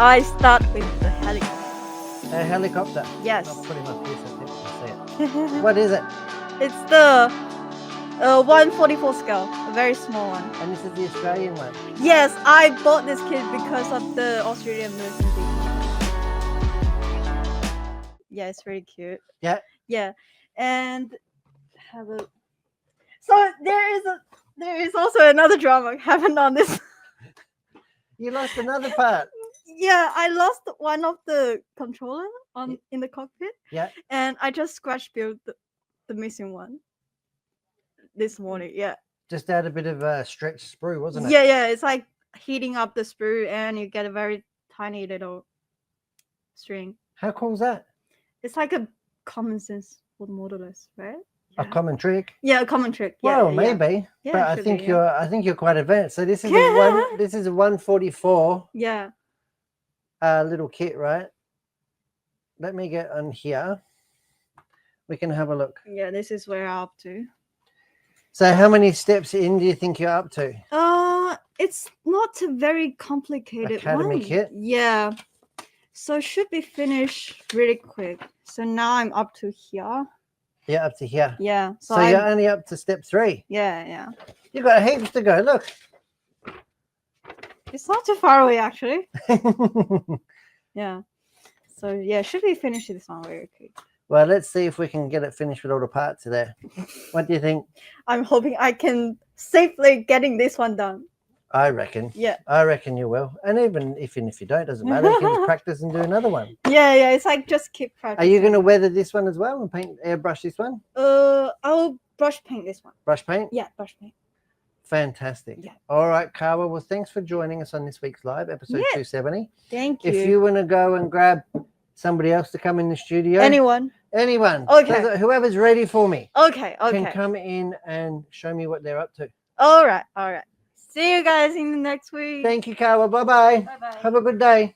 I start with the helicopter. A helicopter. Yes. I'll put him up here so people can see it. What is it? It's the 144 scale, a very small one. And this is the Australian one. Yes, I bought this kit because of the Australian movie. Yeah, it's very cute. Yeah. Yeah, and have a. So there is also another drama happened on this. You lost another part. Yeah, I lost one of the controller in the cockpit. Yeah. And I just scratch built the missing one this morning. Yeah. Just add a bit of stretch sprue, wasn't it? Yeah. It's like heating up the sprue, and you get a very tiny little string. How cool is that? It's like a common sense for the modelers, right? A common trick. Yeah, a common trick. Yeah, Well, maybe. Yeah, but I think you're quite advanced. So this is a 144 Yeah. little kit, right? Let me get on here. We can have a look. Yeah, this is where I'm up to. So how many steps in do you think you're up to? It's not a very complicated Academy kit? Yeah. So should be finished really quick. So now I'm up to here. Yeah, up to here. Yeah. So you're only up to step 3. Yeah. You've got heaps to go. Look. It's not too far away, actually. Yeah. So yeah, should be finished this one very quick. Well, let's see if we can get it finished with all the parts there. What do you think? I'm hoping I can safely getting this one done. I reckon. Yeah. I reckon you will. And even if you don't, doesn't matter. You can just practice and do another one. Yeah. It's like just keep Are practicing. you going to weather this one as well and airbrush this one? I'll brush paint this one. Brush paint? Yeah, brush paint. Fantastic. Yeah. All right, Kawa. Well, thanks for joining us on this week's live, episode 270. Thank you. If you want to go and grab somebody else to come in the studio. Anyone. Okay. Whoever's ready for me. Okay. Can come in and show me what they're up to. All right. See you guys in the next week. Thank you, Kawa. Bye-bye. Bye-bye. Have a good day.